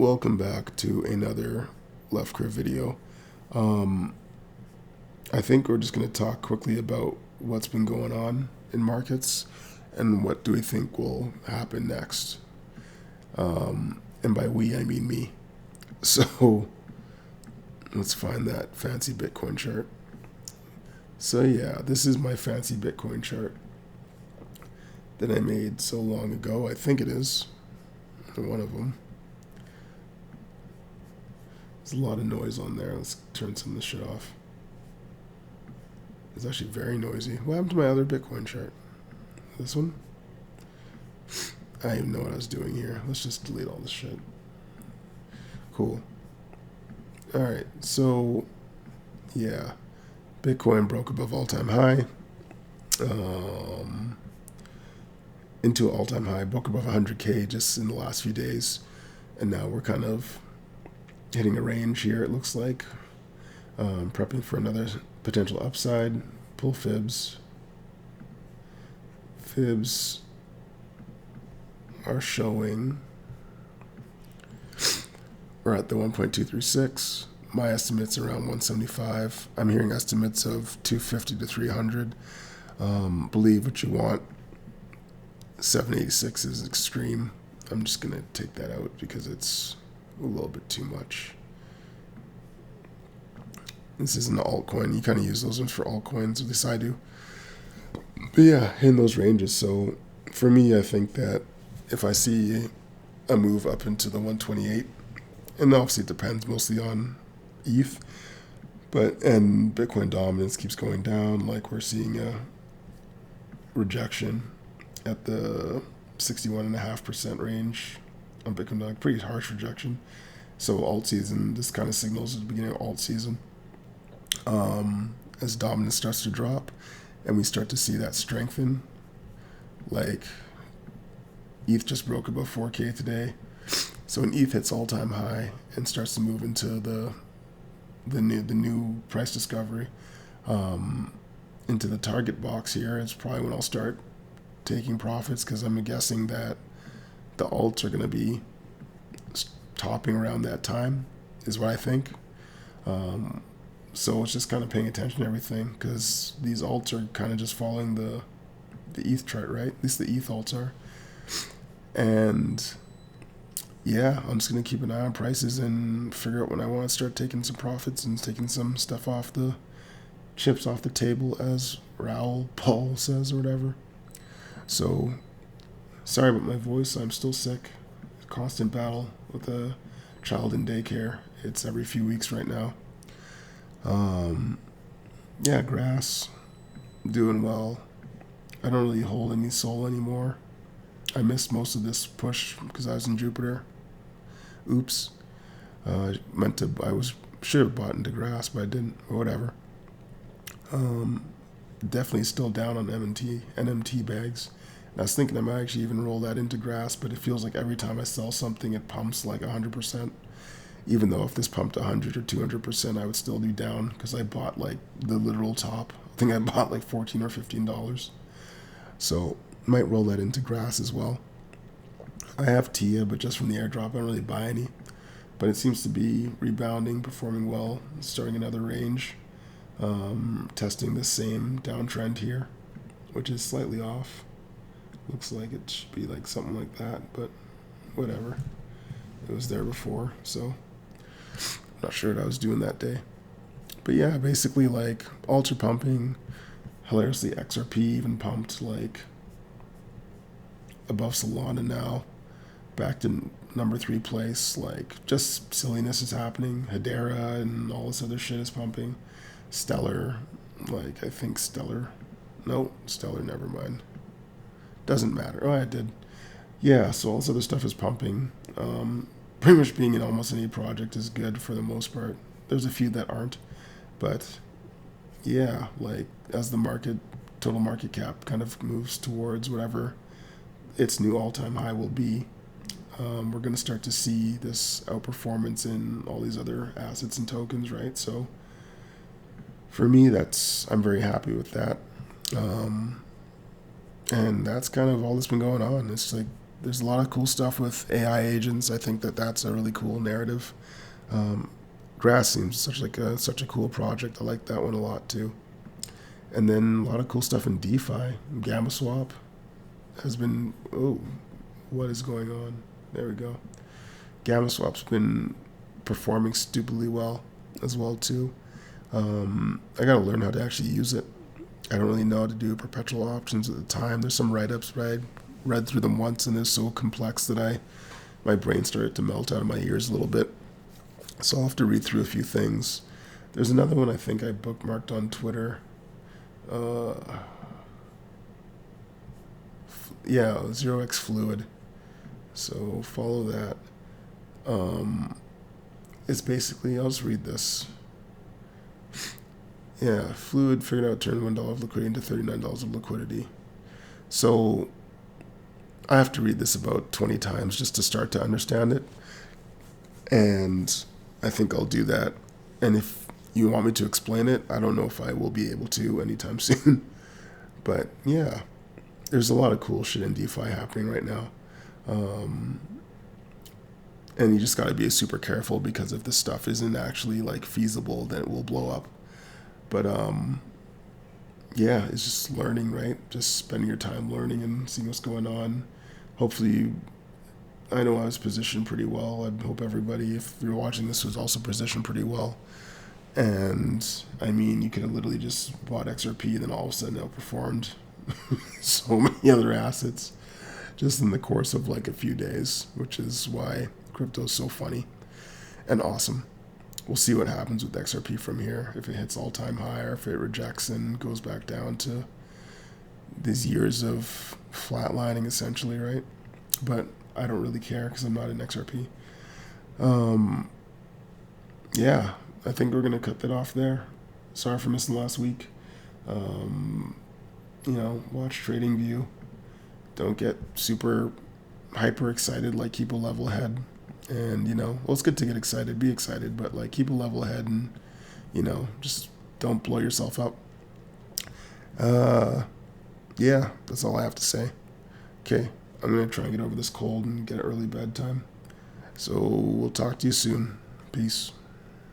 Welcome back to another Leftcurv video. I think we're just going to talk quickly about what's been going on in markets and what do we think will happen next. And by we, I mean me. So let's find that fancy Bitcoin chart. So yeah, this is my fancy Bitcoin chart that I made so long ago. I think it is one of them. There's a lot of noise on there. Let's turn some of this shit off. It's actually very noisy. What happened to my other Bitcoin chart? This one? I don't even know what I was doing here. Let's just delete all this shit. Cool. Alright, so yeah. Bitcoin broke above all-time high. Into an all-time high. Broke above 100K just in the last few days. And now we're kind of hitting a range here, it looks like. Prepping for another potential upside. Pull fibs. Fibs are showing we're at the 1.236. My estimate's around 175. I'm hearing estimates of 250 to 300. Believe what you want. 786 is extreme. I'm just going to take that out because it's a little bit too much. This isn't an altcoin. You kind of use those ones for altcoins, at least I do. But yeah, in those ranges. So for me, I think that if I see a move up into the 128, and obviously it depends mostly on ETH, and Bitcoin dominance keeps going down, like we're seeing a rejection at the 61.5% range on Bitcoin dominance, pretty harsh rejection. So alt season, this kind of signals at the beginning of alt season. As dominance starts to drop and we start to see that strengthen, like ETH just broke above 4K today. So when ETH hits all-time high and starts to move into the new price discovery, into the target box here, it's probably when I'll start taking profits, because I'm guessing that the alts are going to be topping around that time, is what I think. So it's just kind of paying attention to everything, because these alts are kind of just following the ETH chart, right? At least the ETH alts are. And yeah, I'm just going to keep an eye on prices and figure out when I want to start taking some profits and taking some stuff off the chips off the table, as Raoul Paul says, or whatever. So sorry about my voice. I'm still sick. Constant battle with a child in daycare. It's every few weeks right now. Yeah, grass, doing well. I don't really hold any SOL anymore. I missed most of this push because I was in Jupiter. Oops. Should have bought into grass, but I didn't, or whatever. Definitely still down on NMT bags. And I was thinking I might actually even roll that into grass, but it feels like every time I sell something, it pumps like 100%. Even though if this pumped 100 or 200%, I would still be down, because I bought like the literal top. I think I bought like $14 or $15. So might roll that into grass as well. I have TIA, but just from the airdrop, I don't really buy any. But it seems to be rebounding, performing well, starting another range. Testing the same downtrend here, which is slightly off. Looks like it should be like something like that, but whatever. It was there before, so I'm not sure what I was doing that day. But yeah, basically like alts are pumping. Hilariously, XRP even pumped like above Solana now, back to number 3 place. Like just silliness is happening. Hedera and all this other shit is pumping. Stellar, like I think Stellar, never mind. Doesn't matter. Oh, I did. Yeah, so all this other stuff is pumping. Pretty much being in almost any project is good for the most part. There's a few that aren't, but yeah, like as the total market cap kind of moves towards whatever its new all-time high will be, we're going to start to see this outperformance in all these other assets and tokens, right? So for me, I'm very happy with that. And that's kind of all that's been going on. It's like there's a lot of cool stuff with AI agents. I think that that's a really cool narrative. Grass seems such a cool project. I like that one a lot too. And then a lot of cool stuff in DeFi. Gamma Swap has been, oh, what is going on? There we go. Gamma Swap's been performing stupidly well as well too. I gotta learn how to actually use it. I don't really know how to do perpetual options at the time. There's some write-ups, but I read through them once and they're so complex that my brain started to melt out of my ears a little bit. So I'll have to read through a few things. There's another one I think I bookmarked on Twitter. Yeah, 0x Fluid. So follow that. It's basically, I'll just read this. Yeah, Fluid figured out turn $1 of liquidity into $39 of liquidity. So I have to read this about 20 times just to start to understand it. And I think I'll do that. And if you want me to explain it, I don't know if I will be able to anytime soon. But yeah, there's a lot of cool shit in DeFi happening right now. And you just got to be super careful because if this stuff isn't actually like feasible, then it will blow up. But yeah, it's just learning, right? Just spending your time learning and seeing what's going on. Hopefully, I know I was positioned pretty well. I hope everybody, if you're watching this, was also positioned pretty well. And I mean, you could have literally just bought XRP and then all of a sudden outperformed so many other assets just in the course of like a few days, which is why crypto is so funny and awesome. We'll see what happens with XRP from here. If it hits all-time high or if it rejects and goes back down to these years of flatlining essentially, right? But I don't really care because I'm not in XRP. Yeah, I think we're going to cut that off there. Sorry for missing last week. Watch TradingView. Don't get super hyper excited, like keep a level head. And, it's good to get excited, be excited, but like keep a level head and, just don't blow yourself up. Yeah, that's all I have to say. Okay, I'm going to try and get over this cold and get early bedtime. So we'll talk to you soon. Peace.